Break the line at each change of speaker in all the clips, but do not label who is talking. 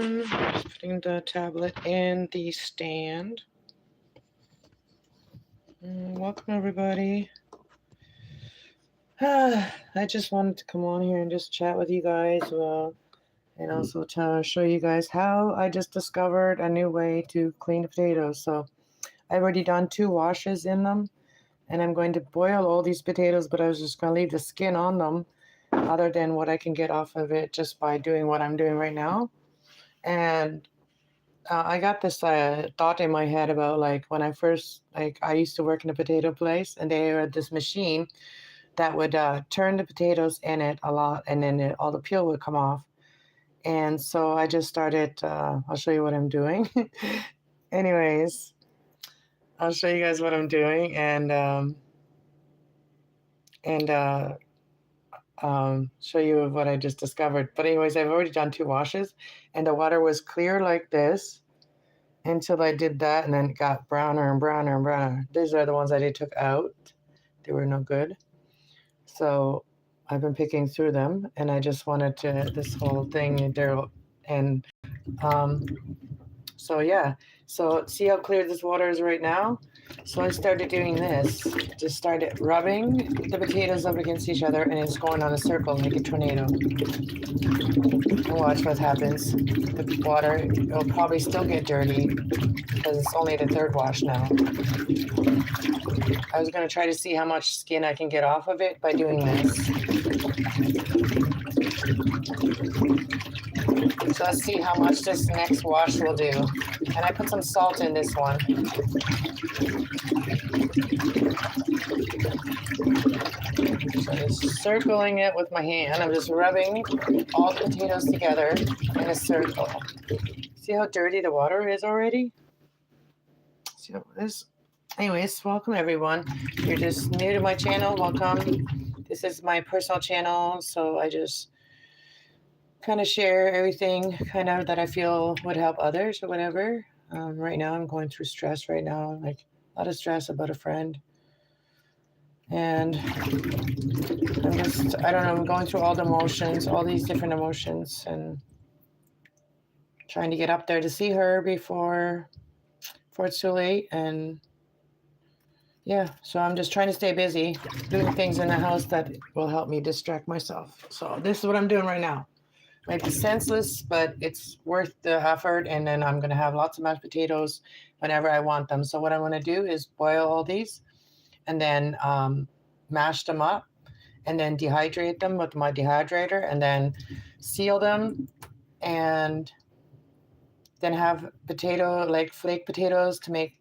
Just putting the tablet in the stand. Welcome, everybody. I just wanted to come on here and just chat with you guys, and also to show you guys how I just discovered a new way to clean the potatoes. So I've already done 2 washes in them, and I'm going to boil all these potatoes, but I was just going to leave the skin on them, other than what I can get off of it just by doing what I'm doing right now. And I got this thought in my head about, like, when I first, like, I used to work in a potato place, and they had this machine that would turn the potatoes in it a lot, and then all the peel would come off. And so I just started, I'll show you what I'm doing. Anyways, I'll show you guys what I'm doing, and show you what I just discovered. But anyways, I've already done 2 washes, and the water was clear like this until I did that, and then it got browner and browner and browner. These are the ones that I took out. They were no good. So I've been picking through them, and I just wanted to, this whole thing, and so yeah. So see how clear this water is right now? So I started doing this. Just started rubbing the potatoes up against each other, and it's going on a circle like a tornado. And watch what happens. The water will probably still get dirty because it's only the 3rd wash now. I was going to try to see how much skin I can get off of it by doing this. So let's see how much this next wash will do. And I put some salt in this one. So just circling it with my hand. I'm just rubbing all the potatoes together in a circle. See how dirty the water is already? See how this? Anyways, welcome everyone. If you're just new to my channel, welcome. This is my personal channel, so I just kind of share everything kind of that I feel would help others or whatever. Right now I'm going through stress right now, like a lot of stress about a friend. And I don't know, I'm going through all the emotions, all these different emotions, and trying to get up there to see her before it's too late. And yeah, so I'm just trying to stay busy doing things in the house that will help me distract myself. So this is what I'm doing right now. Might be senseless, but it's worth the effort. And then I'm going to have lots of mashed potatoes whenever I want them. So what I want to do is boil all these and then mash them up and then dehydrate them with my dehydrator and then seal them and then have like flake potatoes to make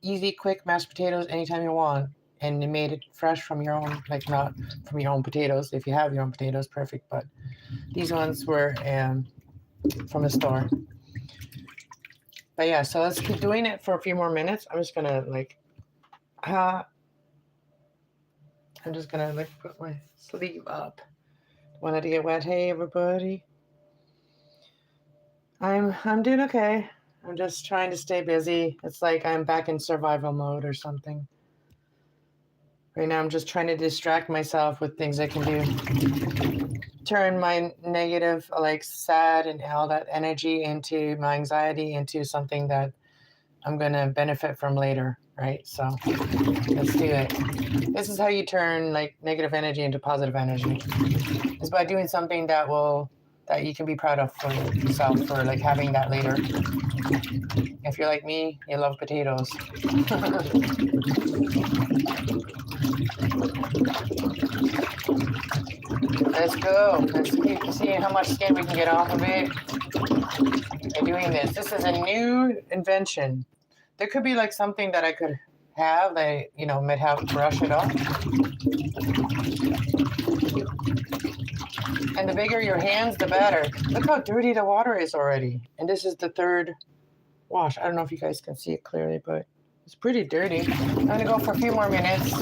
easy, quick mashed potatoes anytime you want. And you made it fresh from your own, like not from your own potatoes. If you have your own potatoes, perfect. But these ones were from the store. But yeah, so let's keep doing it for a few more minutes. I'm just gonna put my sleeve up. Wanted to get wet. Hey everybody. I'm doing okay. I'm just trying to stay busy. It's like I'm back in survival mode or something. Right now I'm just trying to distract myself with things I can do. Turn my negative, like sad and all that energy into my anxiety into something that I'm going to benefit from later, right? So let's do it. This is how you turn like negative energy into positive energy. Is by doing something that you can be proud of for yourself, for like having that later. If you're like me, you love potatoes. Let's go. Let's keep seeing how much skin we can get off of it by doing this. This is a new invention. There could be like something that I could have that, might have to brush it off. And the bigger your hands, the better. Look how dirty the water is already. And this is the 3rd wash. I don't know if you guys can see it clearly, but it's pretty dirty. I'm going to go for a few more minutes.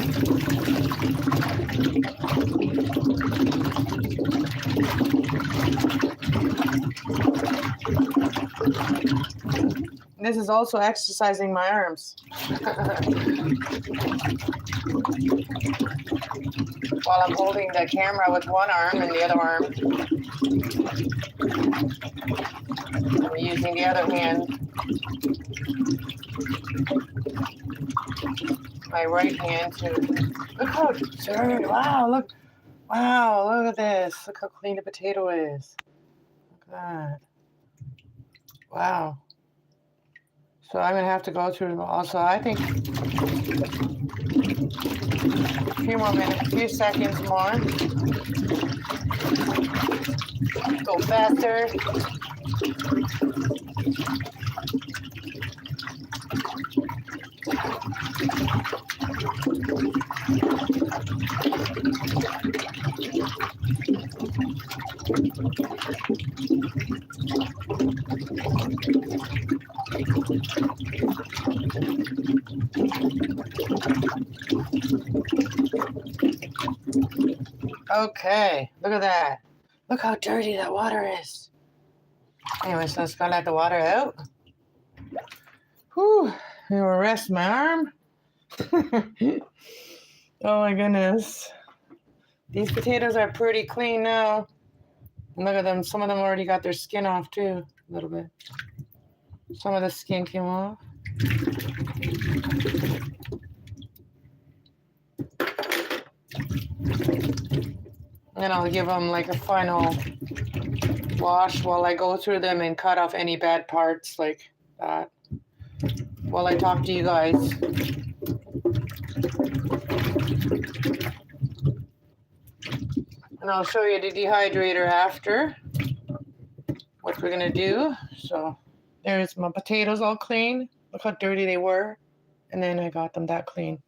This is also exercising my arms. While I'm holding the camera with one arm and the other arm, I'm using the other hand, my right hand to, look how dirty, wow, look at this. Look how clean the potato is. Look at that. Wow. So I'm going to have to go through them also. I think a few more minutes, a few seconds more. Go faster. Okay, look at that. Look how dirty that water is. Anyway, so let's go let the water out. Whew, I'm gonna rest my arm. Oh my goodness. These potatoes are pretty clean now. And look at them. Some of them already got their skin off too, a little bit. Some of the skin came off. And I'll give them like a final wash while I go through them and cut off any bad parts like that while I talk to you guys. And I'll show you the dehydrator after what we're gonna do. So there's my potatoes all clean. Look how dirty they were. And then I got them that clean.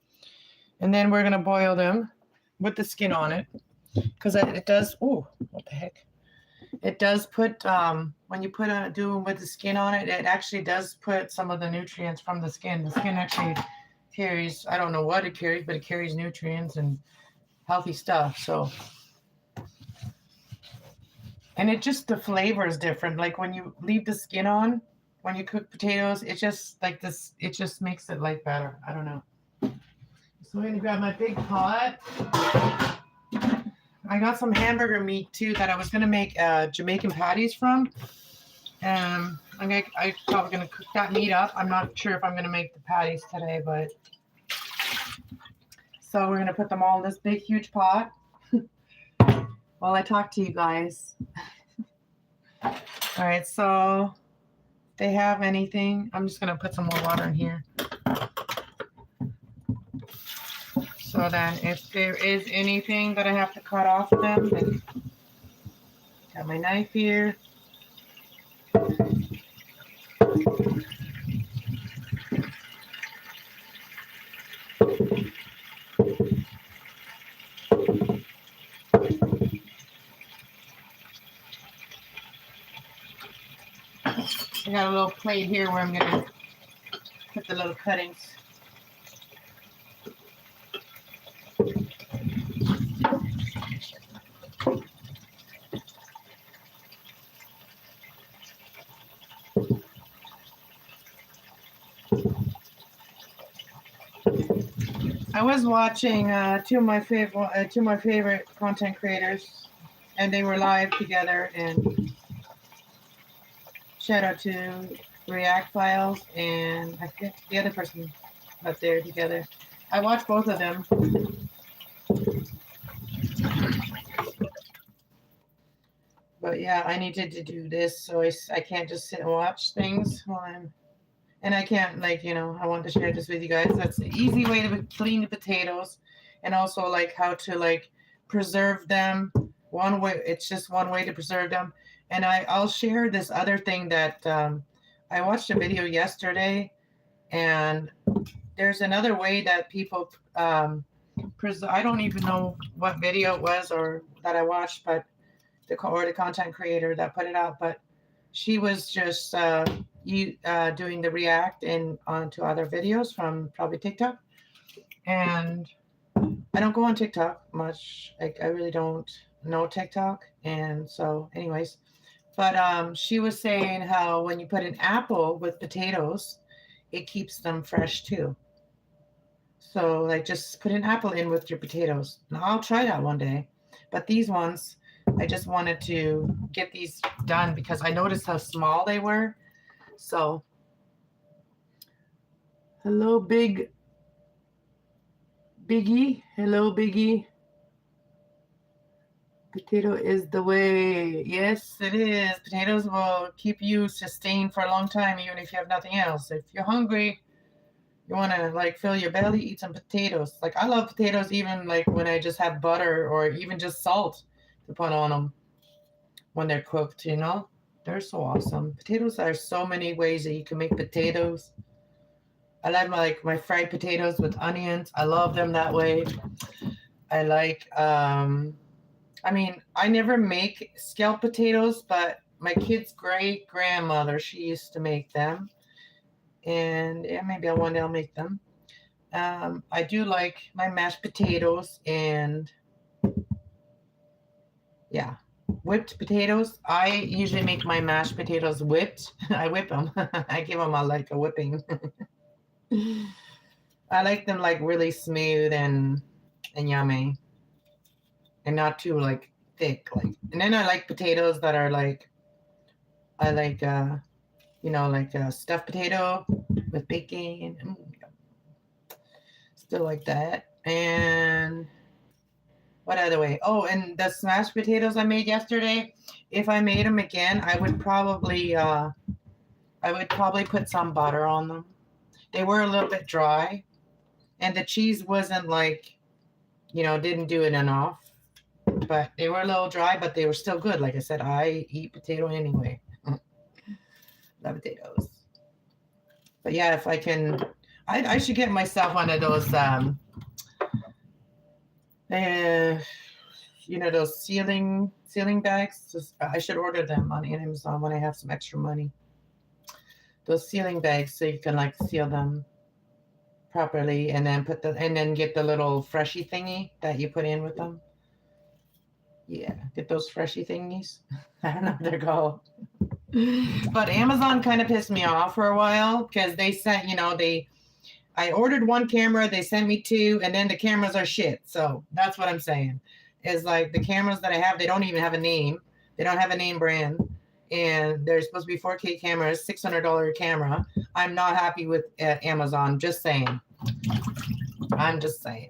And then we're gonna boil them with the skin on it. Because it does, oh, what the heck? It does put, when you do with the skin on it, it actually does put some of the nutrients from the skin. The skin actually carries, I don't know what it carries, but it carries nutrients and healthy stuff. So, and it just, the flavor is different. Like when you leave the skin on, when you cook potatoes, it's just like this, it just makes it like better. I don't know. So I'm going to grab my big pot. I got some hamburger meat too that I was gonna make Jamaican patties from. I'm probably gonna cook that meat up. I'm not sure if I'm gonna make the patties today, but so we're gonna put them all in this big huge pot while I talk to you guys. All right, so if they have anything, I'm just gonna put some more water in here. So then if there is anything that I have to cut off them, then got my knife here. I got a little plate here where I'm gonna put the little cuttings. I was watching two of my favorite content creators, and they were live together. And shout out to React Files and I think the other person up there together. I watched both of them. But yeah, I needed to do this, so I can't just sit and watch things while I'm. And I can't, like, I want to share this with you guys. That's the easy way to clean the potatoes, and also like how to like preserve them. One way, it's just one way to preserve them. And I'll share this other thing that I watched a video yesterday, and there's another way that people I don't even know what video it was or that I watched, but the content creator that put it out, but she was just doing the react and onto other videos from probably TikTok. And I don't go on TikTok much. Like I really don't know TikTok. And so anyways, But she was saying how when you put an apple with potatoes, it keeps them fresh too. So like just put an apple in with your potatoes. Now I'll try that one day. But these ones, I just wanted to get these done because I noticed how small they were. So hello, Biggie. Hello, Biggie. Potato is the way. Yes, it is. Potatoes will keep you sustained for a long time, even if you have nothing else. If you're hungry, you want to like fill your belly, eat some potatoes. Like I love potatoes, even like when I just have butter or even just salt to put on them when they're cooked. They're so awesome. Potatoes are so many ways that you can make potatoes. I like my fried potatoes with onions. I love them that way. I like I never make scalloped potatoes, but my kid's great grandmother, she used to make them. And yeah, maybe one day I'll make them. I do like my mashed potatoes and yeah, whipped potatoes. I usually make my mashed potatoes whipped. I whip them. I give them a whipping. I like them like really smooth and yummy, and not too like thick. And then I like potatoes that are like I like like a stuffed potato with bacon. Still like that. And what other way? Oh, and the smashed potatoes I made yesterday. If I made them again, I would probably put some butter on them. They were a little bit dry, and the cheese wasn't like didn't do it enough. But they were a little dry, but they were still good. Like I said, I eat potato anyway. Love potatoes. But yeah, if I can, I should get myself one of those uh, those sealing bags. I should order them on Amazon when I have some extra money. Those sealing bags so you can like seal them properly and then get the little freshy thingy that you put in with them. Yeah, get those freshy thingies. I don't know what they're called. But Amazon kind of pissed me off for a while because they sent, I ordered one camera, they sent me two, and then the cameras are shit. So that's what I'm saying. Is like the cameras that I have, they don't even have a name. They don't have a name brand. And they're supposed to be 4K cameras, $600 camera. I'm not happy with Amazon. Just saying. I'm just saying.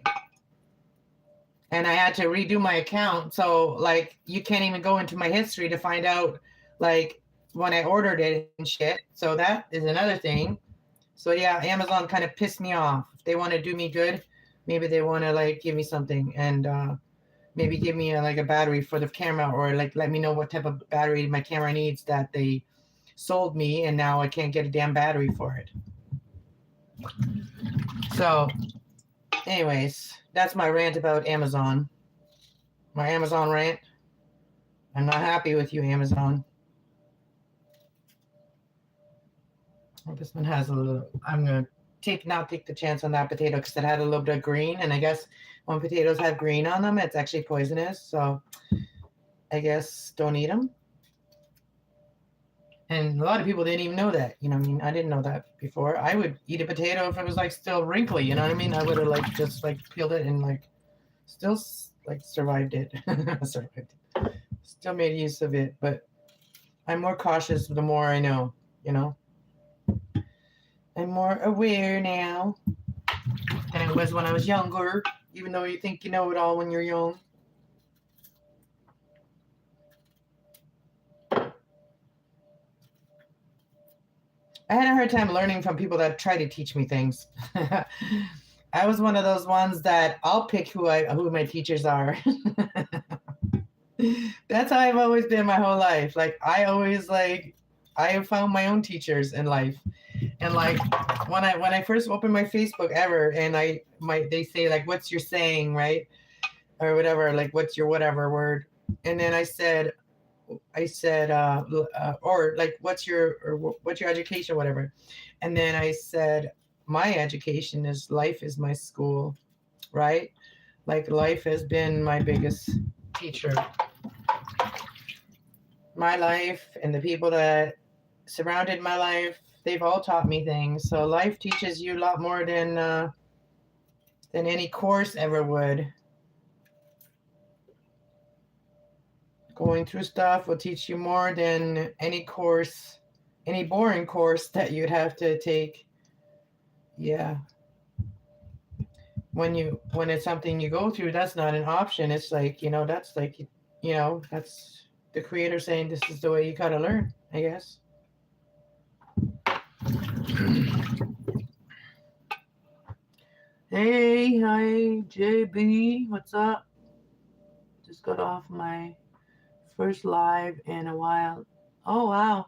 And I had to redo my account. So, like, you can't even go into my history to find out, like, when I ordered it and shit. So that is another thing. So yeah, Amazon kind of pissed me off. If they want to do me good, maybe they want to like give me something and maybe give me a battery for the camera, or like let me know what type of battery my camera needs that they sold me, and now I can't get a damn battery for it. So, anyways, that's my rant about Amazon. My Amazon rant. I'm not happy with you, Amazon. Well, this one has a little. I'm gonna not take the chance on that potato because it had a little bit of green, and I guess when potatoes have green on them, it's actually poisonous. So I guess don't eat them. And a lot of people didn't even know that. I didn't know that before. I would eat a potato if it was like still wrinkly. You know what I mean? I would have like just like peeled it and like still like survived it. Survived it. Still made use of it, but I'm more cautious the more I know. I'm more aware now than I was when I was younger, even though you think you know it all when you're young. I had a hard time learning from people that try to teach me things. I was one of those ones that I'll pick who my teachers are. That's how I've always been my whole life. Like I have found my own teachers in life. And like when I first opened my Facebook ever, and they say like, what's your saying, right? Or whatever, like what's your whatever word. And then I said or like what's your education, whatever. And then I said my education is life is my school, right? Like life has been my biggest teacher. my life and the people that surrounded my life, they've all taught me things. So life teaches you a lot more than any course ever would. Going through stuff will teach you more than any course, any boring course that you'd have to take. Yeah. When it's something you go through, that's not an option. It's like, that's like, that's the creator saying this is the way you gotta learn, I guess. Hey, hi, JB. What's up? Just got off my first live in a while. Oh, wow.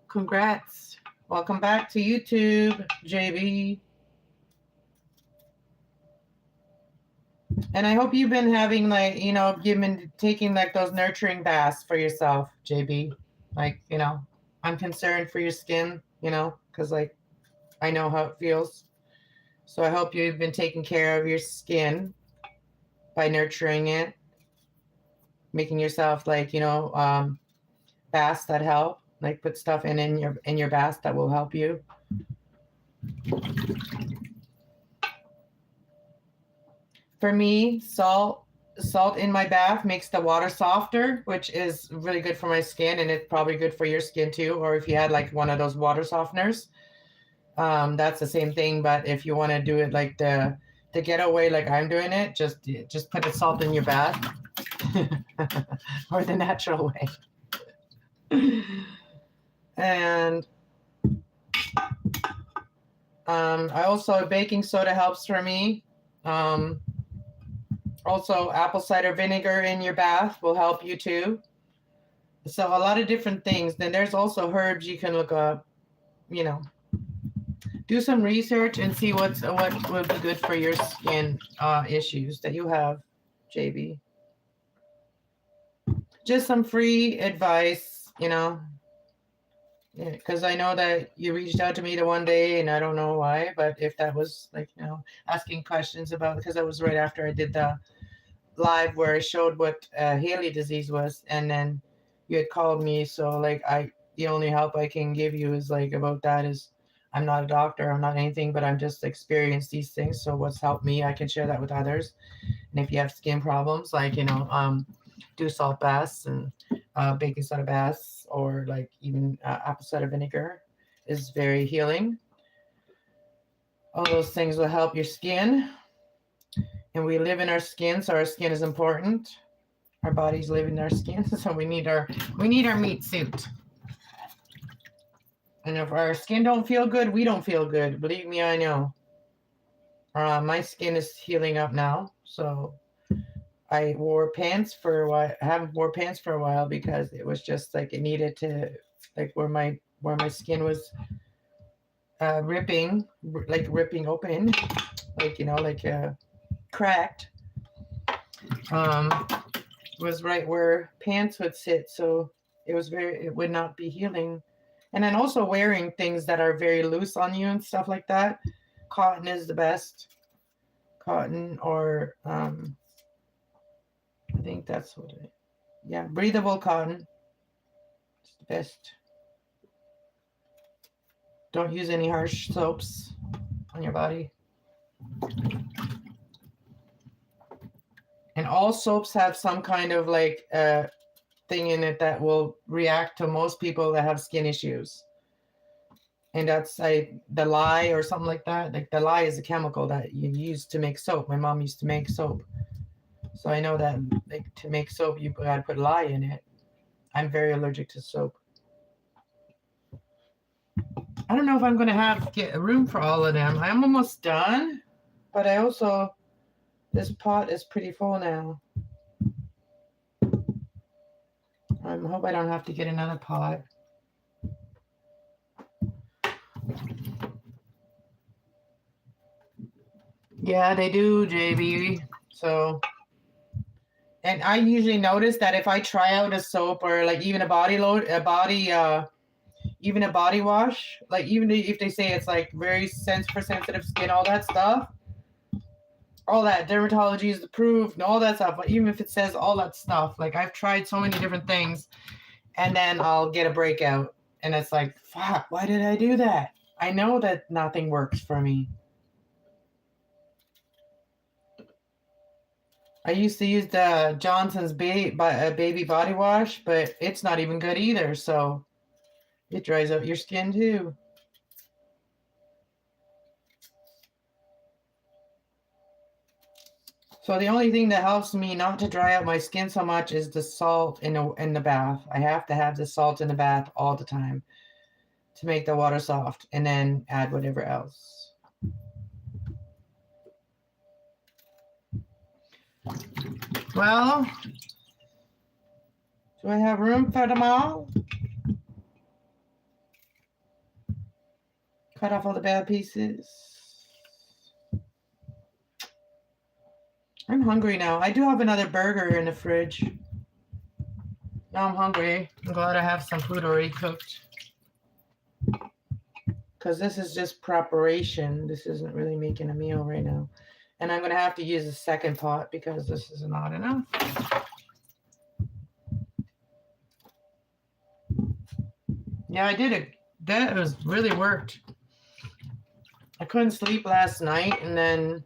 Congrats. Welcome back to YouTube, JB. And I hope you've been having taking like those nurturing baths for yourself, JB. Like, I'm concerned for your skin, because like I know how it feels. So I hope you've been taking care of your skin by nurturing it, making yourself like, baths that help, like put stuff in your baths that will help you. For me, salt in my bath makes the water softer, which is really good for my skin, and it's probably good for your skin too. Or if you had like one of those water softeners, that's the same thing. But if you want to do it like the getaway, like I'm doing it, just put the salt in your bath, or the natural way. And I also baking soda helps for me. Also, apple cider vinegar in your bath will help you too. So a lot of different things. Then there's also herbs you can look up. Do some research and see what would be good for your skin issues that you have, JB. Just some free advice, because I know that you reached out to me the one day, and I don't know why, but if that was like, asking questions about, because that was right after I did the live where I showed what Haley disease was, and then you had called me. So like the only help I can give you is like about that is I'm not a doctor, I'm not anything, but I'm just experienced these things. So what's helped me, I can share that with others. And if you have skin problems, like do salt baths and baking soda baths, or like even apple cider vinegar is very healing. All those things will help your skin. And we live in our skin, so our skin is important. Our bodies live in our skin, so we need our meat suit. And if our skin don't feel good, we don't feel good. Believe me, I know. My skin is healing up now, so I wore pants for a while. I haven't wore pants for a while because it was just like it needed to, like where my skin was ripping open, like cracked. Was right where pants would sit, so it would not be healing. And then also wearing things that are very loose on you and stuff like that. Cotton is the best. Cotton, or I think that's breathable cotton. It's the best. Don't use any harsh soaps on your body. And all soaps have some kind of like thing in it that will react to most people that have skin issues. And that's like the lye or something like that. Like the lye is a chemical that you use to make soap. My mom used to make soap. So I know that like to make soap, you gotta put lye in it. I'm very allergic to soap. I don't know if I'm gonna get room for all of them. I'm almost done, but this pot is pretty full now. I hope I don't have to get another pot. Yeah, they do, JB. So, and I usually notice that if I try out a soap or like even even a body wash, like even if they say it's like very for sensitive skin, all that stuff, all that dermatology is approved and all that stuff. But even if it says all that stuff, like I've tried so many different things, and then I'll get a breakout. And it's like, fuck, why did I do that? I know that nothing works for me. I used to use the Johnson's baby body wash, but it's not even good either. So it dries out your skin too. So the only thing that helps me not to dry out my skin so much is the salt in the bath. I have to have the salt in the bath all the time to make the water soft, and then add whatever else. Well, do I have room for them all? Cut off all the bad pieces. I'm hungry now. I do have another burger in the fridge. Now I'm hungry. I'm glad I have some food already cooked. Because this is just preparation. This isn't really making a meal right now. And I'm going to have to use a second pot because this is not enough. Yeah, I did it. That was really worked. I couldn't sleep last night, and then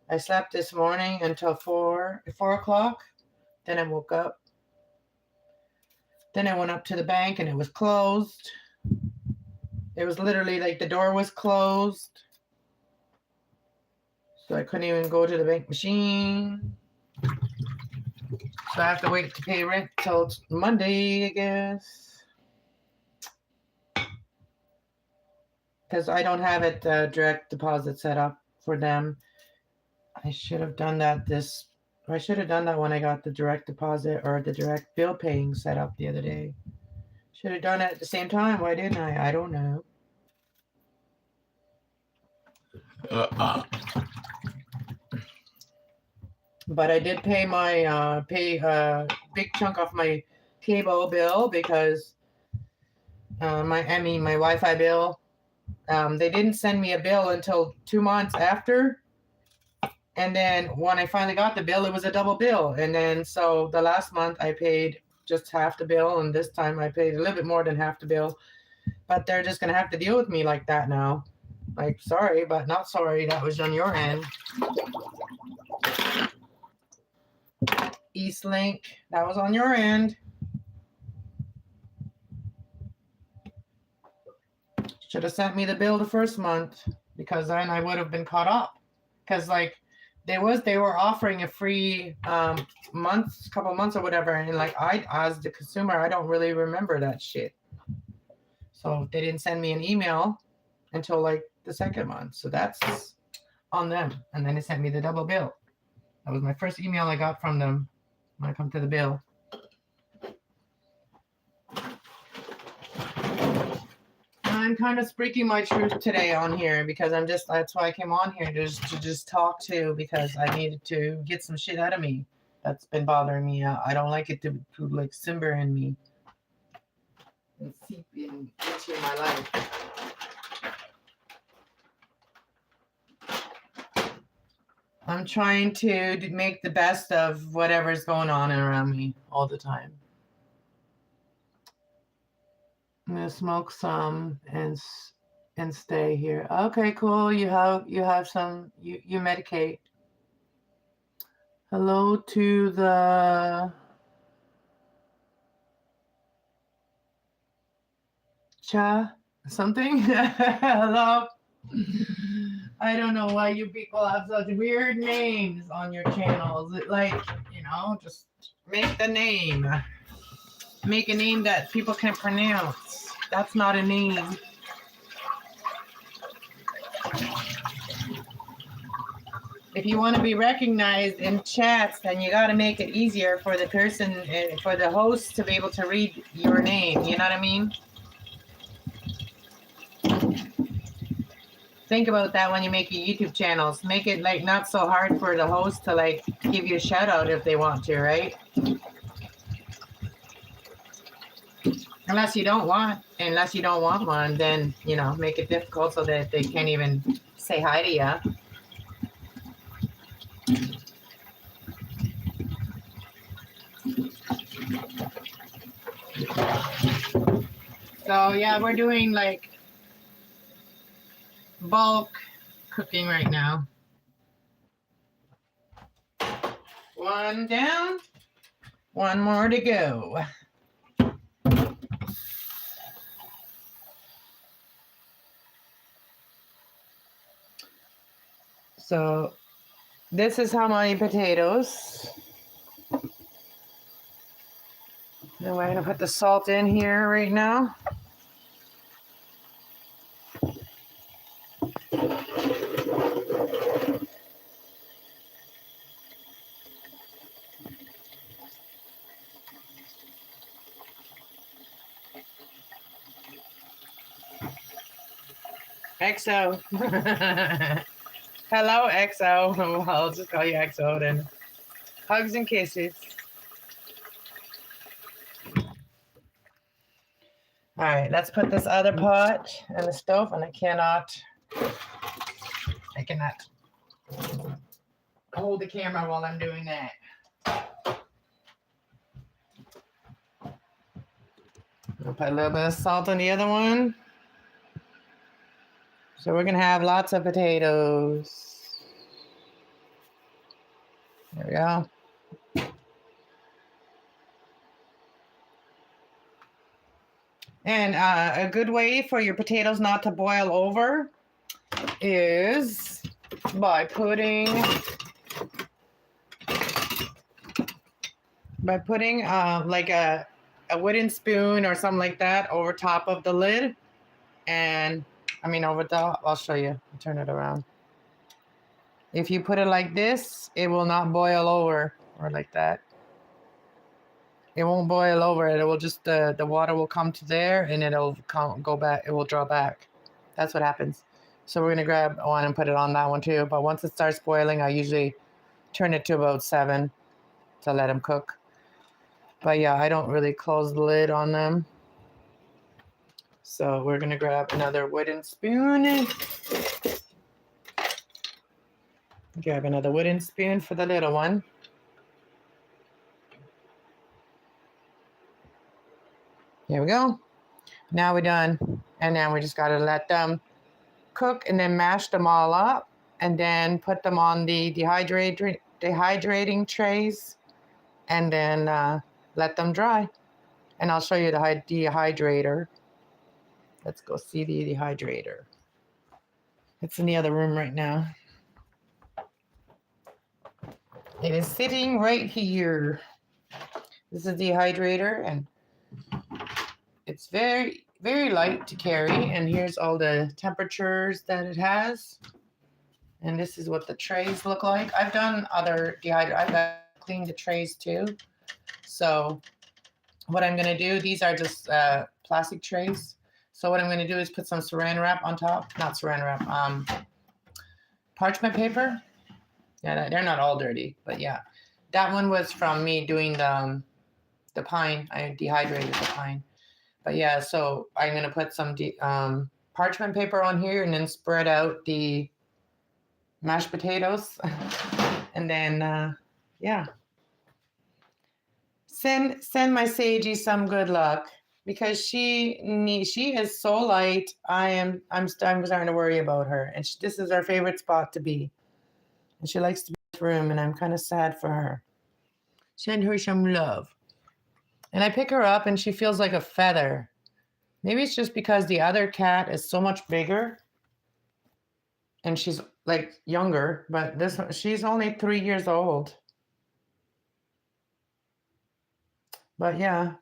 I slept this morning until 4 o'clock. Then I woke up. Then I went up to the bank and it was closed. It was literally like the door was closed. So I couldn't even go to the bank machine. So I have to wait to pay rent till Monday, I guess. Because I don't have it direct deposit set up for them. I should have done that I should have done that when I got the direct deposit or the direct bill paying set up the other day. Should have done it at the same time. Why didn't I? I don't know. But I did pay my big chunk off my cable bill because my Wi-Fi bill. They didn't send me a bill until 2 months after. And then when I finally got the bill, it was a double bill. And then so the last month I paid just half the bill, and this time I paid a little bit more than half the bill. But they're just gonna have to deal with me like that now. Like, sorry, but not sorry. That was on your end. Eastlink, that was on your end. Should have sent me the bill the first month, because then I would have been caught up. Because like they were offering a free couple months or whatever, and like I, as the consumer, I don't really remember that shit. So they didn't send me an email until like the second month. So that's on them. And then they sent me the double bill. That was my first email I got from them when I come to the bill. I'm kind of speaking my truth today on here because that's why I came on here to just talk to, because I needed to get some shit out of me that's been bothering me. I don't like it to like simmer in me and seep into my life. I'm trying to make the best of whatever's going on around me all the time. I'm gonna smoke some and stay here. Okay, cool. You have some. You medicate. Hello to the something. Hello. I don't know why you people have such weird names on your channels. Like, just make the name. Make a name that people can pronounce. That's not a name. If you want to be recognized in chats, then you got to make it easier for the person, for the host to be able to read your name. You know what I mean? Think about that when you make your YouTube channels. Make it like not so hard for the host to like give you a shout out if they want to, right? Unless you don't want one, then make it difficult so that they can't even say hi to you. So yeah, we're doing like bulk cooking right now. One down, one more to go. So this is how many potatoes. And we're gonna put the salt in here right now. XO. Hello, XO. Well, I'll just call you XO then. Hugs and kisses. All right, let's put this other pot in the stove, and I cannot hold the camera while I'm doing that. I'll put a little bit of salt on the other one. So we're gonna have lots of potatoes. There we go. And a good way for your potatoes not to boil over is by putting like a wooden spoon or something like that over top of the lid. And I mean over the, I'll show you. I'll turn it around. If you put it like this, it will not boil over, or like that. It won't boil over. It will just, the water will come to there and it'll go back. It will draw back. That's what happens. So we're going to grab one and put it on that one too. But once it starts boiling, I usually turn it to about 7 to let them cook. But yeah, I don't really close the lid on them. So we're going to grab another wooden spoon. Grab another wooden spoon for the little one. Here we go. Now we're done. And then we just got to let them cook and then mash them all up and then put them on the dehydrating trays and then let them dry. And I'll show you the dehydrator. Let's go see the dehydrator. It's in the other room right now. It is sitting right here. This is the dehydrator, and it's very, very light to carry. And here's all the temperatures that it has. And this is what the trays look like. I've done other I've cleaned the trays too. So what I'm gonna do, these are just plastic trays. So what I'm gonna do is put some saran wrap on top. Not saran wrap, parchment paper. Yeah, they're not all dirty, but yeah. That one was from me doing the pine. I dehydrated the pine. But yeah, so I'm gonna put some parchment paper on here and then spread out the mashed potatoes. And then yeah. Send my Sagey some good luck, because she is so light. I'm starting to worry about her, and this is her favorite spot to be, and she likes to be in this room, and I'm kind of sad for her. Send her some love. And I pick her up and she feels like a feather. Maybe it's just because the other cat is so much bigger and she's like younger, but she's only 3 years old. But yeah,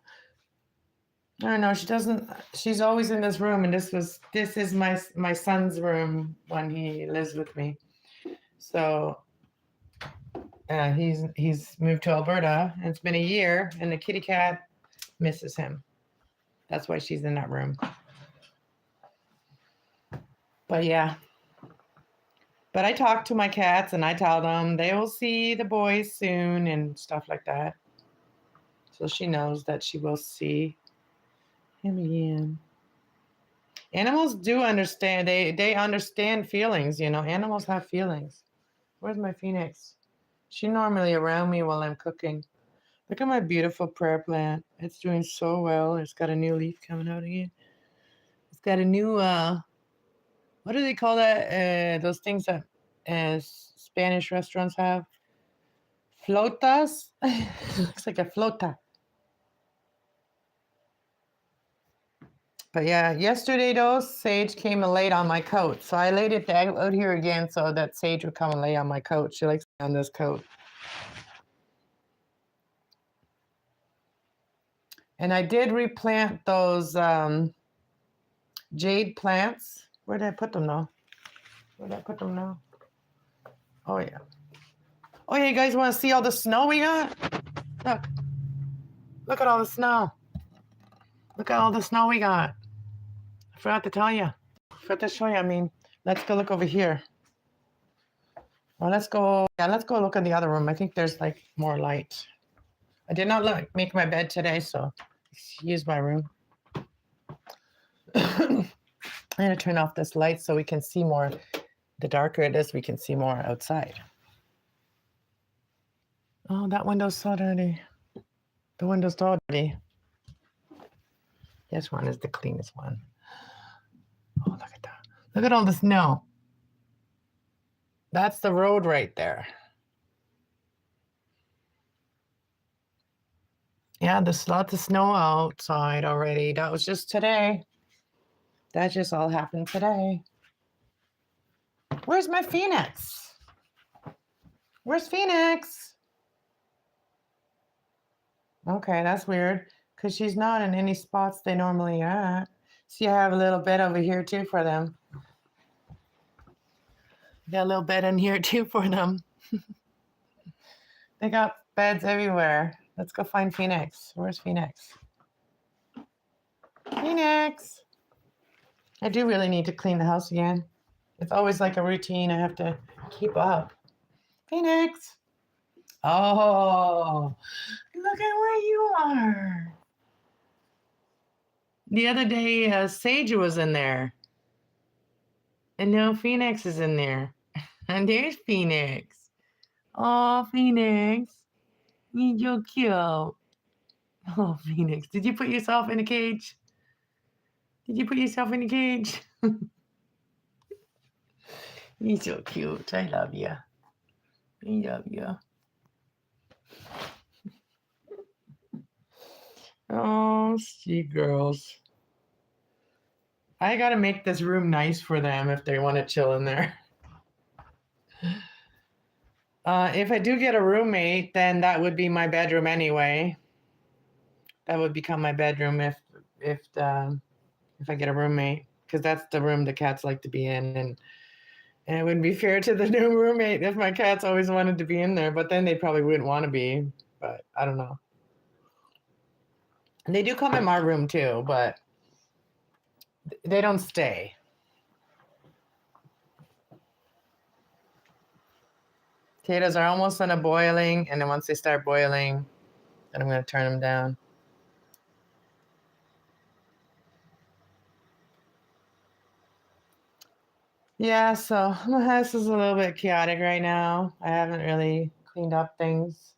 I don't know. She's always in this room, and this is my son's room when he lives with me. So he's moved to Alberta, and it's been a year, and the kitty cat misses him. That's why she's in that room. But yeah. But I talk to my cats and I tell them they will see the boys soon and stuff like that. So she knows that she will see him again. Animals do understand. They understand feelings, you know. Animals have feelings. Where's my phoenix? She's normally around me while I'm cooking. Look at my beautiful prayer plant. It's doing so well. It's got a new leaf coming out again. It's got a new what do they call that? Those things that Spanish restaurants have. Flotas. Looks like a flota. But yeah, yesterday though, Sage came and laid on my coat. So I laid it out here again so that Sage would come and lay on my coat. She likes on this coat. And I did replant those jade plants. Where did I put them now? Where did I put them now? Oh yeah. Oh yeah, you guys want to see all the snow we got? Look. Look at all the snow. Look at all the snow we got. I forgot to tell you. I forgot to show you. I mean, let's go look over here. Well, let's go. Yeah, let's go look in the other room. I think there's like more light. I did not make my bed today, so use my room. I'm gonna turn off this light so we can see more. The darker it is, we can see more outside. Oh, that window's so dirty. The window's so dirty. This one is the cleanest one. Oh, look at that. Look at all the snow. That's the road right there. Yeah, there's lots of snow outside already. That was just today. That just all happened today. Where's my Phoenix? Where's Phoenix? Okay, that's weird because she's not in any spots they normally at. See, I have a little bed over here too for them. Got a little bed in here too for them. They got beds everywhere. Let's go find Phoenix. Where's Phoenix? Phoenix! I do really need to clean the house again. It's always like a routine I have to keep up. Phoenix! Oh, look at where you are. The other day, Sage was in there. And now Phoenix is in there. And there's Phoenix. Oh, Phoenix. You're so cute. Oh, Phoenix. Did you put yourself in a cage? Did you put yourself in a cage? You're so cute. I love you. I love you. Oh, see, girls. I gotta make this room nice for them if they want to chill in there. If I do get a roommate, then that would be my bedroom anyway. That would become my bedroom if I get a roommate, because that's the room the cats like to be in, and it wouldn't be fair to the new roommate if my cats always wanted to be in there, but then they probably wouldn't want to be. But I don't know. And they do come in my room too, but they don't stay. Potatoes are almost on a boiling, and then once they start boiling, then I'm going to turn them down. Yeah, so my house is a little bit chaotic right now. I haven't really cleaned up things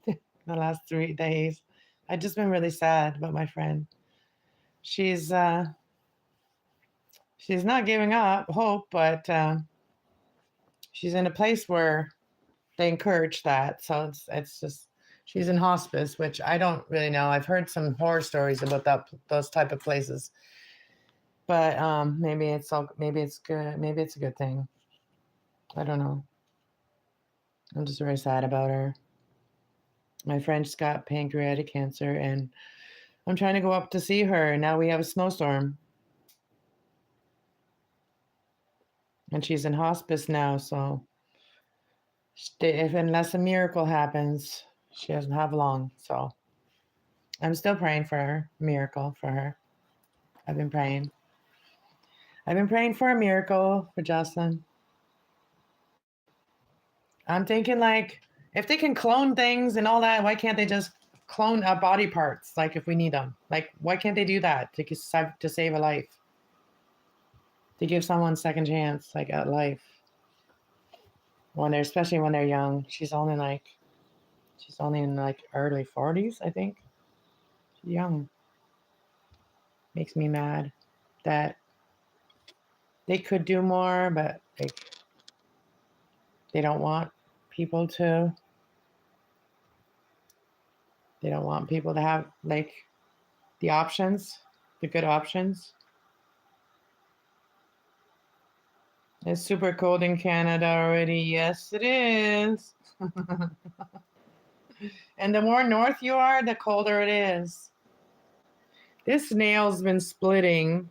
the last 3 days. I've just been really sad about my friend. She's not giving up hope, but she's in a place where they encourage that. So it's just she's in hospice, which I don't really know. I've heard some horror stories about those type of places, but maybe it's good. Maybe it's a good thing. I don't know. I'm just very sad about her. My friend's got pancreatic cancer, and I'm trying to go up to see her. And now we have a snowstorm, and she's in hospice now. So if unless a miracle happens, she doesn't have long. So I'm still praying for her, miracle for her. I've been praying. I've been praying for a miracle for Jocelyn. I'm thinking, like, if they can clone things and all that, why can't they just clone our body parts, like, if we need them? Like, why can't they do that to save a life? To give someone a second chance, like, at life. Especially when they're young. She's only in, like, early 40s, I think. She's young. Makes me mad that they could do more, but they don't want people to. They don't want people to have like the options, the good options. It's super cold in Canada already. Yes, it is. And the more north you are, the colder it is. This nail's been splitting,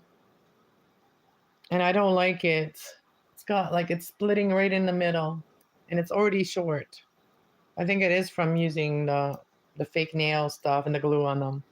and I don't like it. It's got like it's splitting right in the middle, and it's already short. I think it is from using the fake nail stuff and the glue on them.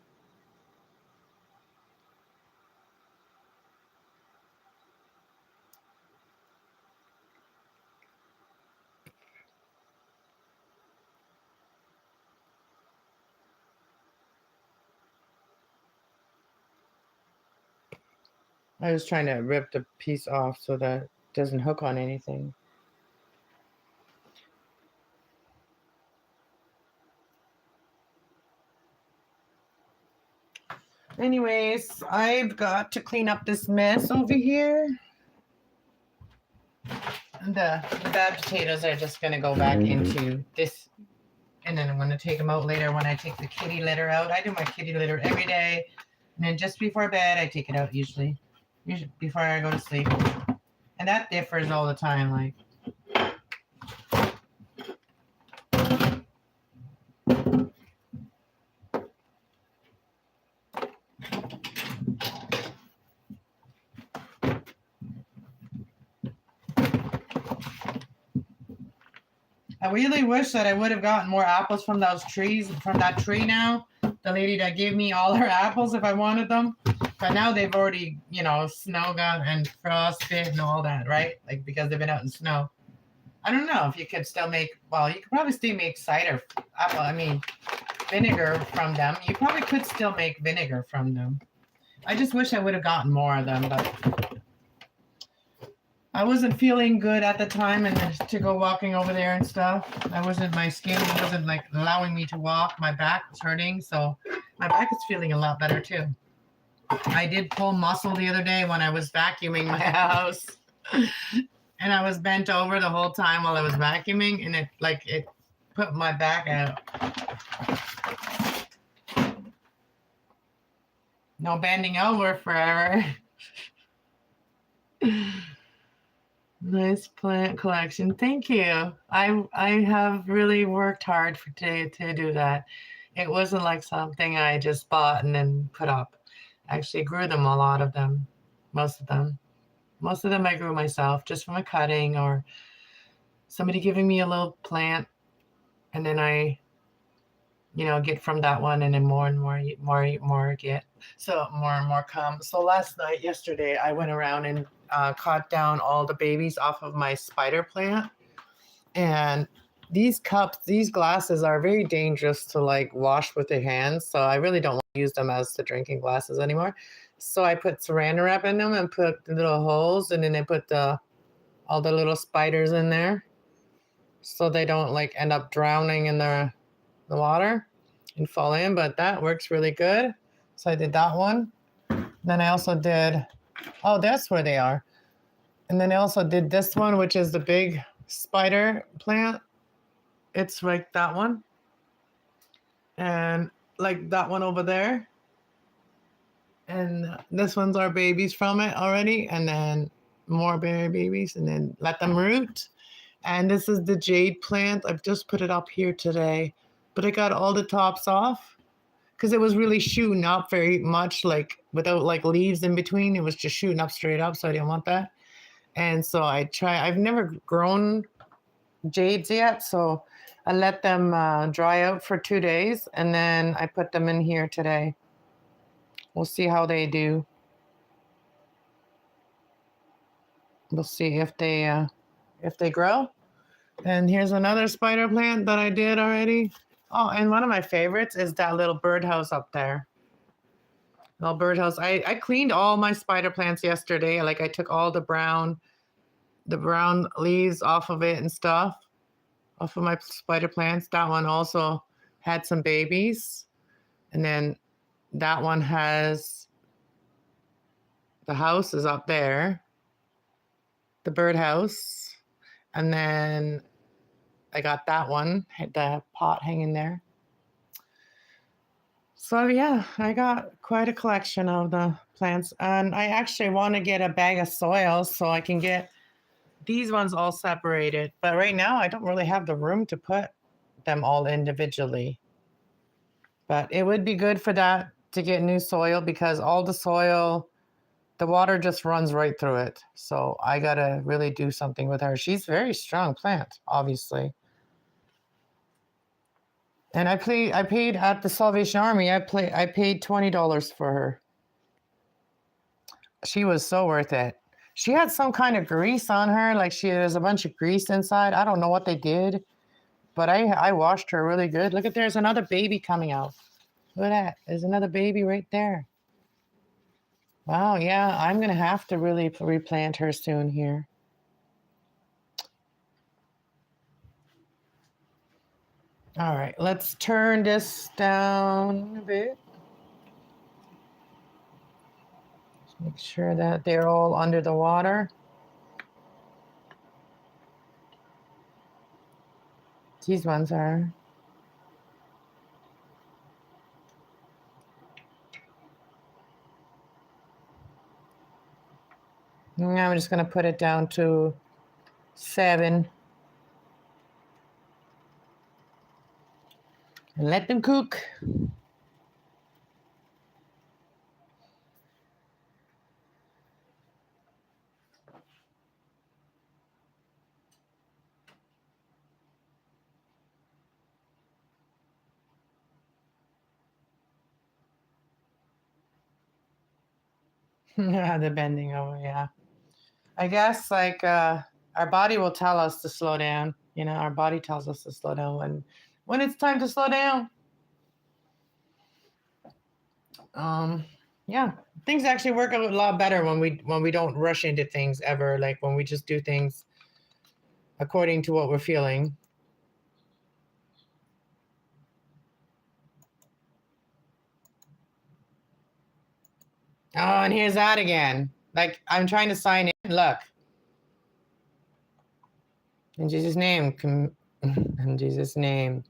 I was trying to rip the piece off so that it doesn't hook on anything. Anyways, I've got to clean up this mess over here. And the bad potatoes are just going to go back into this. And then I'm going to take them out later when I take the kitty litter out. I do my kitty litter every day. And then just before bed, I take it out usually before I go to sleep. And that differs all the time. Like, I really wish that I would have gotten more apples from those trees, from that tree now. The lady that gave me all her apples if I wanted them. But now they've already, snow got and frostbit and all that, right? Like, because they've been out in snow. I don't know if you could still make, well, you could probably still make vinegar from them. You probably could still make vinegar from them. I just wish I would have gotten more of them, but I wasn't feeling good at the time and to go walking over there and stuff. My skin wasn't like allowing me to walk. My back was hurting, so my back is feeling a lot better too. I did pull muscle the other day when I was vacuuming my house. And I was bent over the whole time while I was vacuuming, and it put my back out. No bending over forever. Nice plant collection. Thank you. I have really worked hard to do that. It wasn't like something I just bought and then put up. I actually grew them, a lot of them, most of them. Most of them I grew myself just from a cutting or somebody giving me a little plant, and then I, get from that one, and then more and more get. So more and more come. So yesterday, I went around and cut down all the babies off of my spider plant. And these glasses are very dangerous to like wash with your hands. So I really don't want to use them as the drinking glasses anymore. So I put saran wrap in them and put the little holes, and then I put all the little spiders in there so they don't like end up drowning in the water and fall in. But that works really good. So I did that one. Then I also did, oh, that's where they are. And then I also did this one, which is the big spider plant. It's like that one. And like that one over there. And this one's our babies from it already. And then more babies, and then let them root. And this is the jade plant. I've just put it up here today, but I got all the tops off because it was really shooting up very much, like without like leaves in between. It was just shooting up straight up, so I didn't want that. And so I've never grown jades yet, so I let them dry out for 2 days, and then I put them in here today. We'll see how they do. We'll see if they grow. And here's another spider plant that I did already. Oh, and one of my favorites is that little birdhouse up there. Little birdhouse. I cleaned all my spider plants yesterday. Like I took all the brown leaves off of it and stuff, off of my spider plants. That one also had some babies. And then that one has The house is up there, the birdhouse. And then I got that one, the pot hanging there. So yeah, I got quite a collection of the plants. And I actually want to get a bag of soil so I can get these ones all separated. But right now I don't really have the room to put them all individually. But it would be good for that to get new soil because all the soil, the water just runs right through it. So I gotta really do something with her. She's a very strong plant, obviously. And I paid at the Salvation Army. I paid $20 for her. She was so worth it. She had some kind of grease on her, like there's a bunch of grease inside. I don't know what they did, but I washed her really good. Look at there's another baby coming out. Look at that. There's another baby right there. Wow, yeah, I'm gonna have to really replant her soon here. All right, let's turn this down a bit. Just make sure that they're all under the water. These ones are. Now I'm just gonna put it down to 7. And let them cook. Yeah, the bending over, yeah. I guess like our body will tell us to slow down. You know, our body tells us to slow down when it's time to slow down. Yeah, things actually work a lot better when we don't rush into things ever. Like when we just do things according to what we're feeling. Oh, and here's that again. Like I'm trying to sign in. Look. In Jesus' name, in Jesus' name,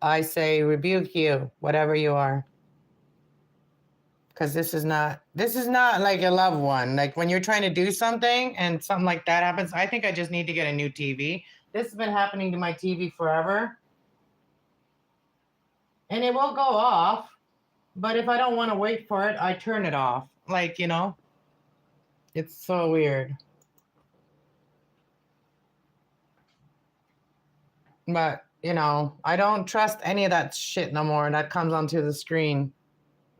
I say rebuke you, whatever you are. Because this is not like a loved one. Like when you're trying to do something and something like that happens, I think I just need to get a new TV. This has been happening to my TV forever. And it will go off. But if I don't want to wait for it, I turn it off. Like, it's so weird. But, I don't trust any of that shit no more that comes onto the screen.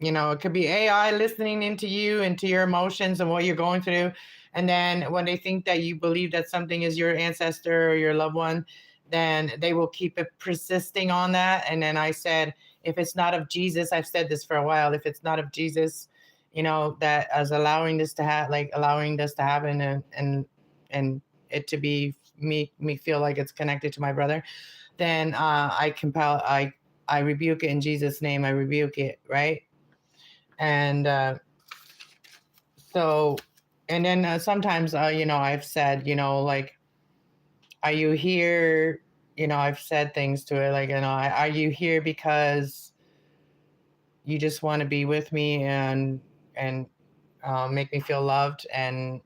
It could be AI listening into you, into your emotions and what you're going through. And then when they think that you believe that something is your ancestor or your loved one, then they will keep it persisting on that. And then I said, if it's not of Jesus, I've said this for a while, if it's not of Jesus, that as allowing this to happen and it to be me feel like it's connected to my brother, then I rebuke it in Jesus' name. I rebuke it, right? And so, and then sometimes, I've said, like, are you here? I've said things to it like, are you here because you just want to be with me and make me feel loved and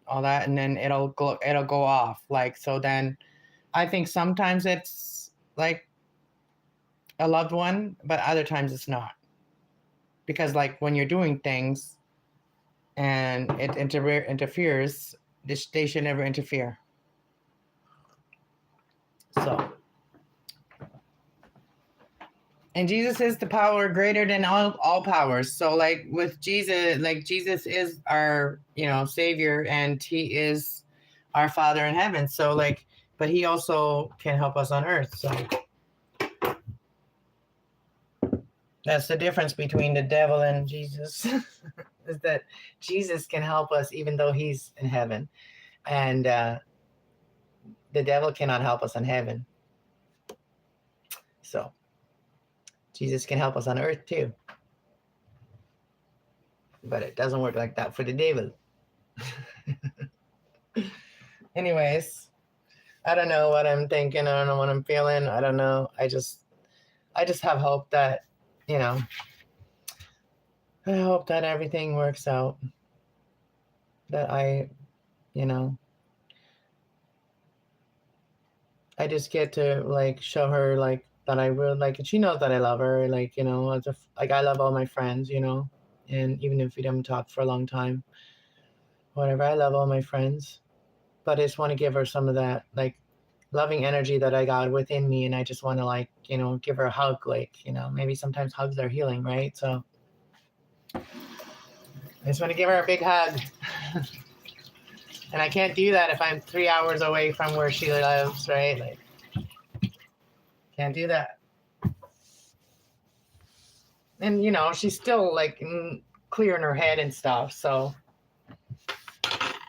all that, and then it'll go off. Like, so then I think sometimes it's like a loved one, but other times it's not, because like when you're doing things and it interferes, they should never interfere. So, and Jesus is the power greater than all powers. So like with Jesus, like Jesus is our, savior, and he is our Father in heaven. So like, but he also can help us on earth. So that's the difference between the devil and Jesus. Is that Jesus can help us even though he's in heaven, and the devil cannot help us in heaven. So Jesus can help us on earth too. but it doesn't work like that for the devil. Anyways, I don't know what I'm thinking. I don't know what I'm feeling. I don't know. I just have hope that, you know, I hope that everything works out. That you know, I just get to like show her like that I really like, and she knows that I love her. Like, you know, like I love all my friends, you know, and even if we don't talk for a long time, whatever, I love all my friends. But I just want to give her some of that like loving energy that I got within me, and I just want to like, you know, give her a hug. Like, you know, maybe sometimes hugs are healing, right? So I just want to give her a big hug. And I can't do that if I'm 3 hours away from where she lives, right? Like, can't do that. And, you know, she's still like clearing her head and stuff. So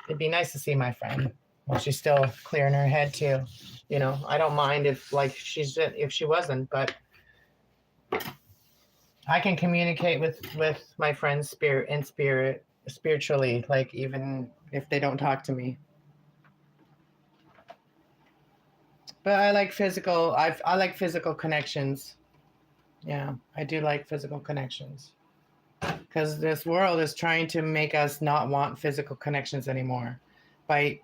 it'd be nice to see my friend while she's still clearing her head too. You know, I don't mind if like if she wasn't, but I can communicate with my friends spiritually, like even if they don't talk to me. But I like physical. I like physical connections. Yeah, I do like physical connections because this world is trying to make us not want physical connections anymore by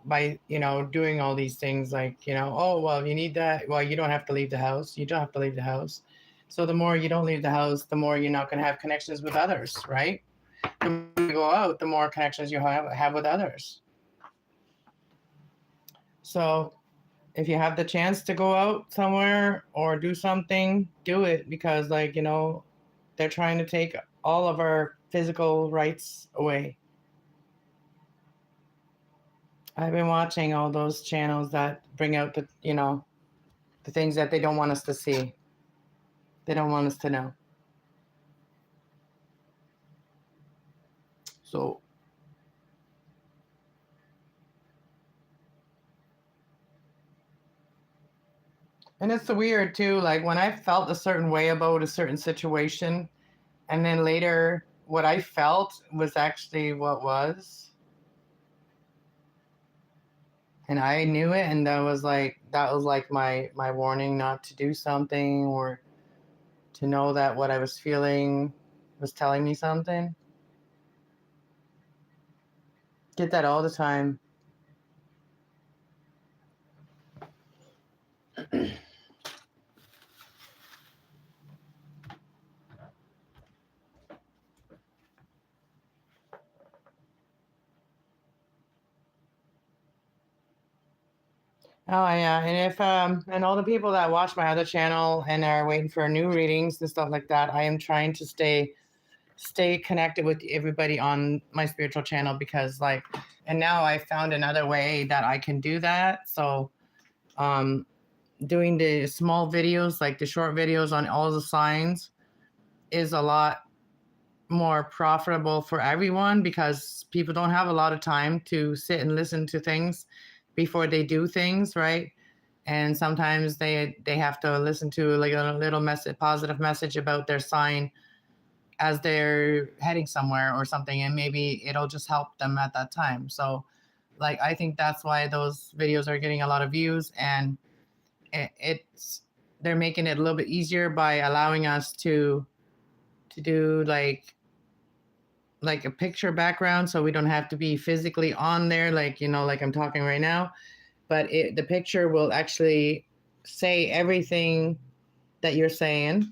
you know doing all these things like, you know, oh well, you need that, well, you don't have to leave the house, you don't have to leave the house. So the more you don't leave the house, the more you're not going to have connections with others, right? The more you go out, the more connections you have with others. So if you have the chance to go out somewhere or do something, do it, because like, you know, they're trying to take all of our physical rights away. I've been watching all those channels that bring out the, you know, the things that they don't want us to see. They don't want us to know. So and it's weird too, like when I felt a certain way about a certain situation, and then later what I felt was actually what was. And I knew it, and that was like my warning not to do something, or to know that what I was feeling was telling me something. Get that all the time. Oh yeah, and if and all the people that watch my other channel and are waiting for new readings and stuff like that, I am trying to stay connected with everybody on my spiritual channel, because like, and now I found another way that I can do that. So um doing the small videos, like the short videos on all the signs, is a lot more profitable for everyone, because people don't have a lot of time to sit and listen to things before they do things, right? And sometimes they have to listen to like a little message, positive message about their sign as they're heading somewhere or something, and maybe it'll just help them at that time. So like, I think that's why those videos are getting a lot of views, and it's they're making it a little bit easier by allowing us to do like a picture background, so we don't have to be physically on there, like, you know, like I'm talking right now, but the picture will actually say everything that you're saying.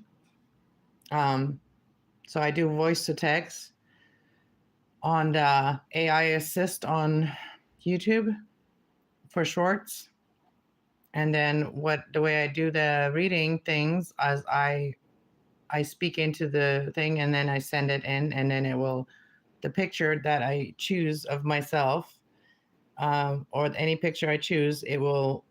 um so I do voice to text on the AI assist on YouTube for shorts. And then what the way I do the reading things, as I speak into the thing, and then I send it in, and then it will, the picture that I choose of myself, or any picture I choose, it will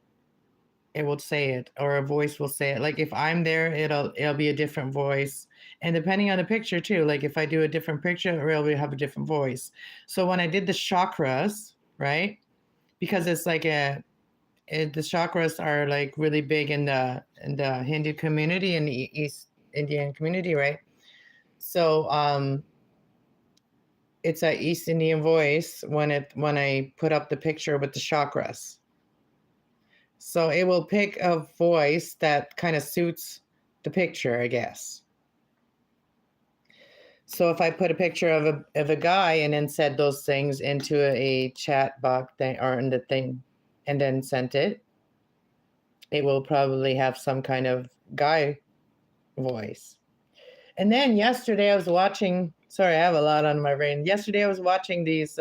say it, or a voice will say it. Like if I'm there, it'll be a different voice, and depending on the picture too. Like if I do a different picture, it will have a different voice. So when I did the chakras, right? Because it's like the chakras are like really big in the Hindu community and the East Indian community, right? So it's a East Indian voice when I put up the picture with the chakras. So it will pick a voice that kind of suits the picture, I guess. So if I put a picture of a guy and then said those things into a chat box thing or in the thing and then sent it, it will probably have some kind of guy voice. And then yesterday I was watching, sorry, I have a lot on my brain. Yesterday I was watching this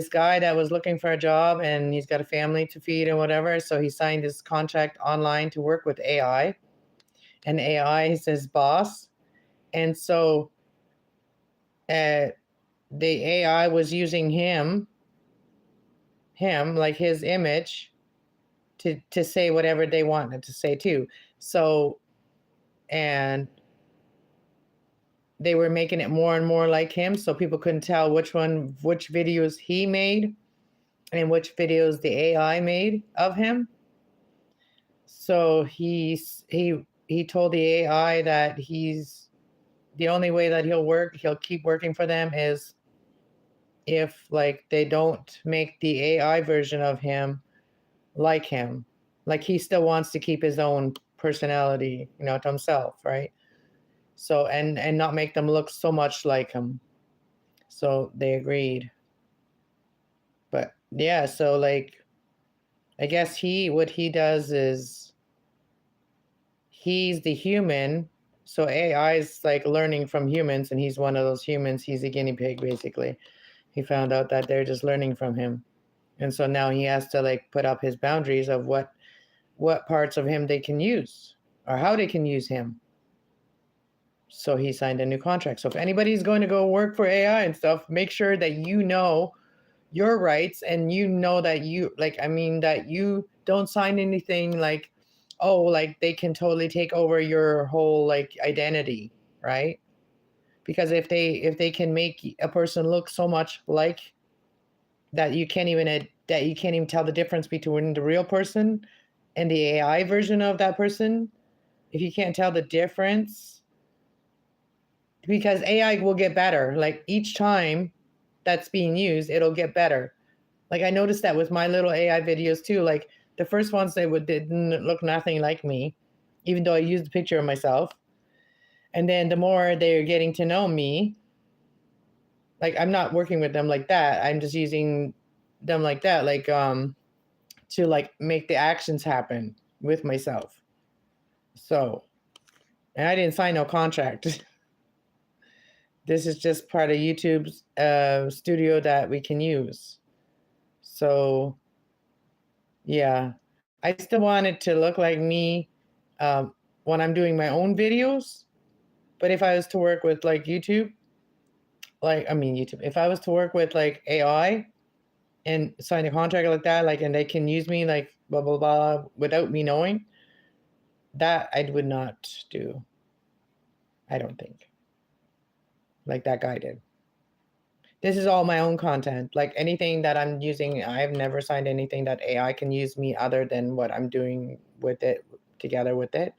guy that was looking for a job and he's got a family to feed and whatever. So he signed his contract online to work with AI, and AI is his boss. And so the AI was using him, like his image, to say whatever they wanted to say too. So, and they were making it more and more like him, so people couldn't tell which videos he made and which videos the AI made of him. So he told the AI that the only way that he'll keep working for them is if like they don't make the AI version of him like him. Like he still wants to keep his own personality, to himself, right? So and not make them look so much like him. So they agreed. But yeah, so like I guess what he does is he's the human. So AI is like learning from humans, and he's one of those humans. He's a guinea pig, basically. He found out that they're just learning from him. And so now he has to like put up his boundaries of what parts of him they can use or how they can use him. So he signed a new contract. So if anybody's going to go work for AI and stuff, make sure that you know your rights and that that you don't sign anything like, oh, like they can totally take over your whole like identity, right? Because if they can make a person look so much like that you can't even tell the difference between the real person and the AI version of that person, if you can't tell the difference, because AI will get better. Like each time that's being used, it'll get better. Like I noticed that with my little AI videos too. Like the first ones didn't look nothing like me, even though I used a picture of myself. And then the more they're getting to know me, like I'm not working with them like that. I'm just using them like that, like to like make the actions happen with myself. So, and I didn't sign no contract. This is just part of YouTube's studio that we can use. So, yeah, I still want it to look like me when I'm doing my own videos. But if I was to work with like YouTube, YouTube, if I was to work with like AI and sign a contract like that, like, and they can use me like blah, blah, blah, without me knowing, that I would not do. I don't think. Like that guy did. This is all my own content. Like anything that I'm using, I've never signed anything that AI can use me other than what I'm doing with it, together with it,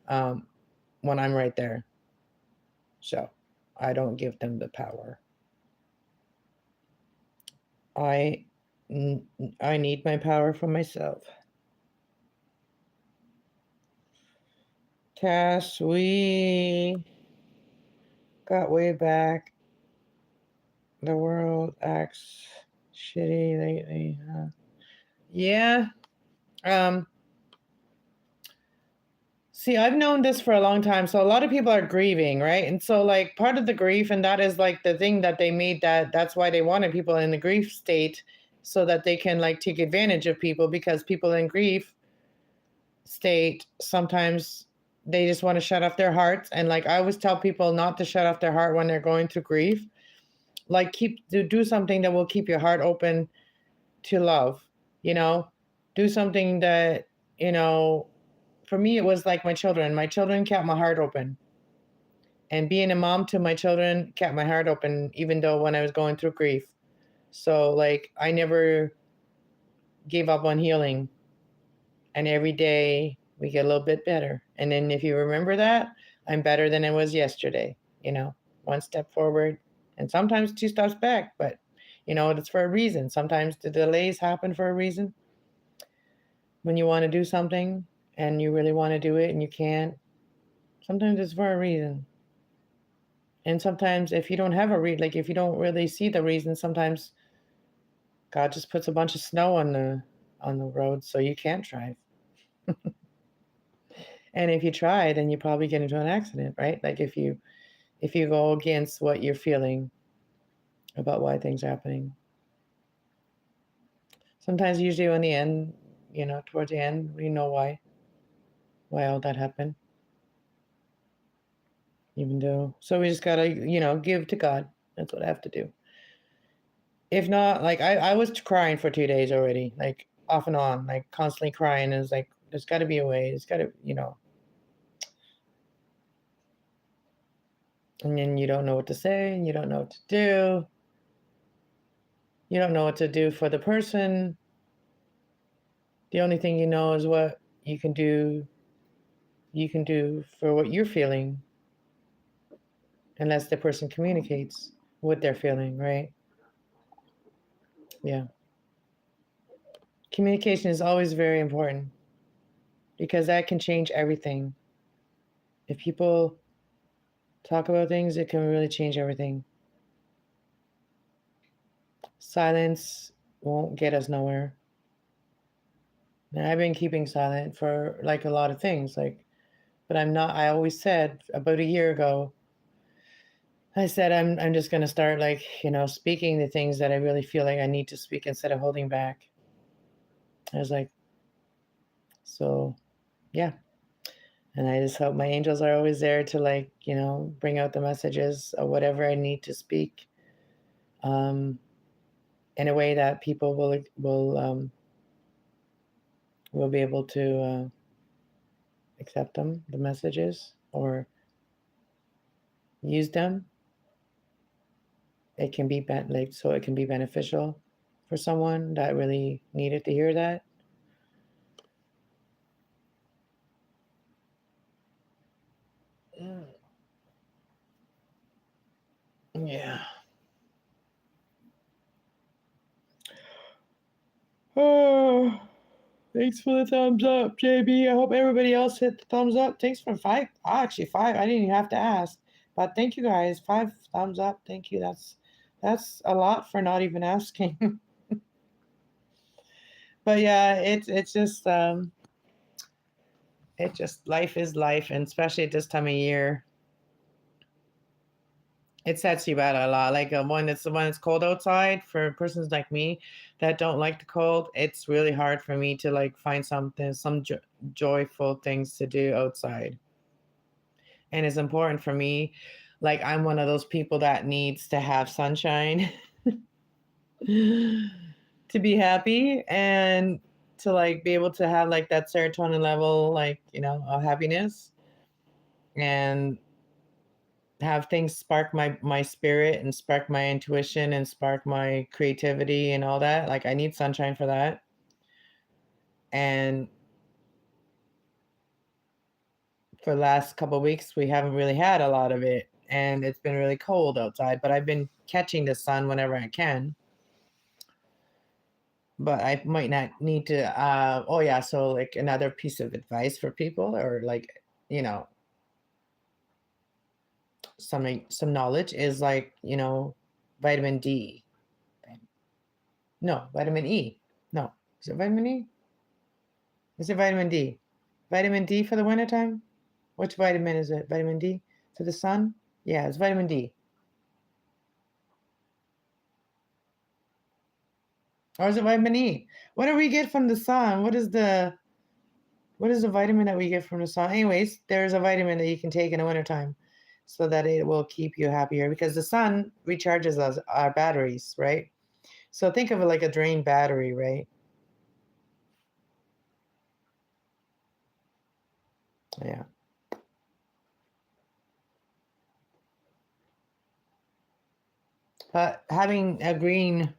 when I'm right there. So I don't give them the power. I need my power for myself. Cass, we got way back. The world acts shitty lately. Yeah. See, I've known this for a long time. So a lot of people are grieving, right? And so like part of the grief, and that is like the thing that they made, that's why they wanted people in the grief state, so that they can like take advantage of people, because people in grief state sometimes they just want to shut off their hearts. And like I always tell people not to shut off their heart when they're going through grief. Like do something that will keep your heart open to love, you know? Do something that, for me, it was like my children. My children kept my heart open. And being a mom to my children kept my heart open, even though when I was going through grief. So, like, I never gave up on healing. And every day we get a little bit better. And then if you remember that, I'm better than I was yesterday, one step forward, And sometimes 2 steps back, but it's for a reason. Sometimes the delays happen for a reason. When you want to do something and you really want to do it and you can't, sometimes it's for a reason. And sometimes if you don't have like if you don't really see the reason, sometimes God just puts a bunch of snow on the road so you can't drive. And if you try, then you probably get into an accident, right? Like if you go against what you're feeling about why things are happening. Sometimes usually in the end, towards the end, we know why all that happened. Even though so we just gotta, give to God. That's what I have to do. If not, like I was crying for 2 days already, like off and on, like constantly crying. And it's like there's gotta be a way. It's gotta, and then you don't know what to say and you don't know what to do. You don't know what to do for the person. The only thing you know is what you can do for what you're feeling, unless the person communicates what they're feeling, right? Yeah. Communication is always very important because that can change everything. If people talk about things, it can really change everything. Silence won't get us nowhere. And I've been keeping silent for like a lot of things, but I'm not. I always said about a year ago, I said I'm just gonna start speaking the things that I really feel like I need to speak instead of holding back. I was like, so yeah. And I just hope my angels are always there to bring out the messages of whatever I need to speak, um, in a way that people will be able to accept them, the messages, or use them. It can be so it can be beneficial for someone that really needed to hear that. Yeah. Oh, thanks for the thumbs up, JB. I hope everybody else hit the thumbs up. Thanks for 5. Actually, 5. I didn't even have to ask, but thank you guys. 5 thumbs up. Thank you. That's a lot for not even asking. But yeah, it's just life is life, and especially at this time of year, it sets you back a lot. Like when it's cold outside, for persons like me that don't like the cold, it's really hard for me to find some joyful things to do outside. And it's important for me. Like I'm one of those people that needs to have sunshine to be happy and to be able to have that serotonin level, of happiness, and have things spark my spirit and spark my intuition and spark my creativity and all that. Like I need sunshine for that. And for the last couple of weeks we haven't really had a lot of it, and it's been really cold outside, but I've been catching the sun whenever I can. But I might not need to oh yeah, so another piece of advice for people, or you know some knowledge is vitamin D. No, vitamin E. No. Is it vitamin E? Is it vitamin D? Vitamin D for the wintertime? Which vitamin is it? Vitamin D? For the sun? Yeah, it's vitamin D. Or is it vitamin E? What do we get from the sun? What is the vitamin that we get from the sun? Anyways, there's a vitamin that you can take in the wintertime so that it will keep you happier, because the sun recharges our batteries, right? So think of it like a drained battery, right? Yeah. But having a green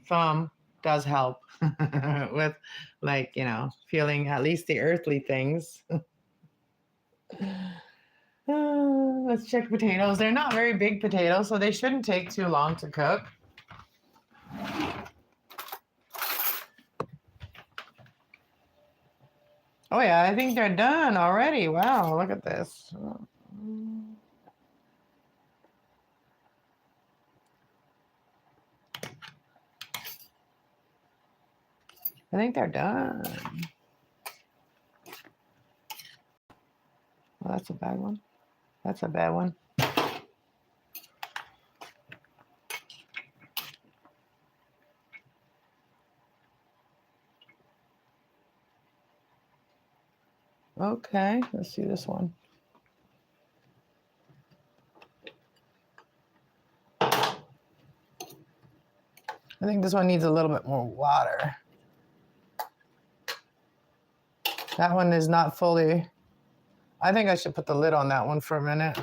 thumb does help with feeling at least the earthly things. Let's check potatoes. They're not very big potatoes, so they shouldn't take too long to cook. Oh yeah, I think they're done already. Wow, look at this. I think they're done. Well, that's a bad one. That's a bad one. Okay, let's see this one. I think this one needs a little bit more water. That one is not fully. I think I should put the lid on that one for a minute,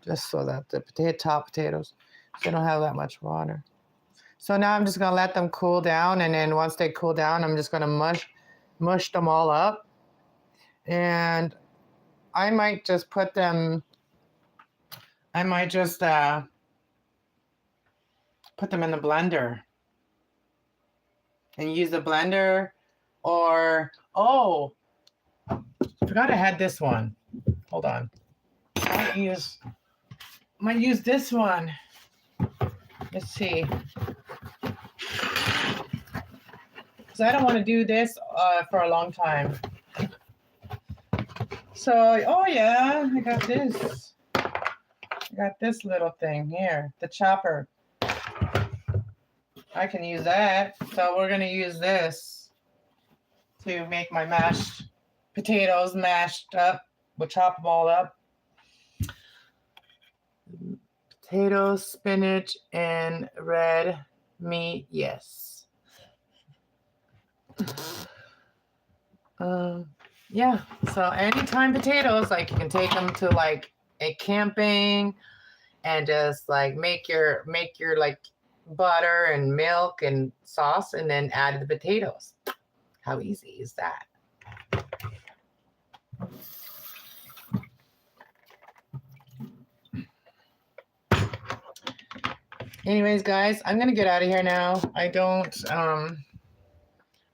just so that the top potatoes, they don't have that much water. So now I'm just gonna let them cool down, and then once they cool down, I'm just gonna mush them all up. And I might just put them, I might just put them in the blender and use the blender, or, oh, I forgot I had this one. Hold on. I might use this one. Let's see. Because I don't want to do this for a long time. So, oh yeah, I got this. I got this little thing here, the chopper. I can use that. So we're going to use this to make my mashed potatoes mashed up. We'll chop them all up. Potatoes, spinach, and red meat. Yes. Yeah. So anytime potatoes, like you can take them to like a camping and just like make your like butter and milk and sauce, and then add the potatoes. How easy is that? Anyways, guys, I'm gonna get out of here now.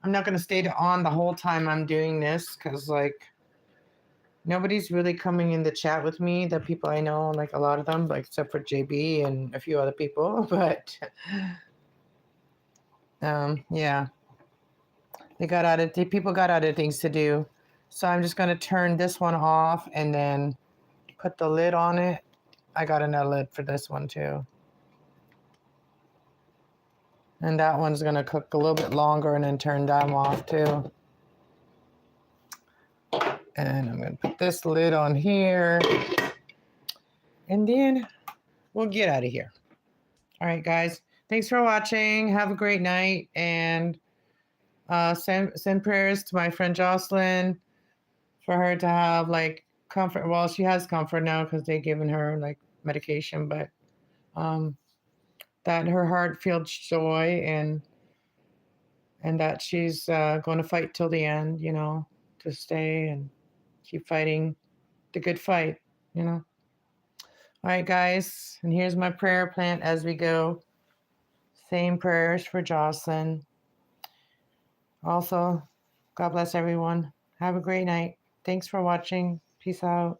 I'm not gonna stay on the whole time I'm doing this, because like nobody's really coming in the chat with me. The people I know, like a lot of them, like except for JB and a few other people, but yeah, people got other things to do. So I'm just gonna turn this one off and then put the lid on it. I got another lid for this one too. And that one's going to cook a little bit longer, and then turn them off too. And I'm going to put this lid on here. And then we'll get out of here. All right, guys. Thanks for watching. Have a great night. And send prayers to my friend Jocelyn for her to have like comfort. Well, she has comfort now because they've given her like medication, but that her heart feels joy, and that she's going to fight till the end, to stay and keep fighting the good fight, All right, guys, and here's my prayer plant as we go. Same prayers for Jocelyn. Also, God bless everyone. Have a great night. Thanks for watching. Peace out.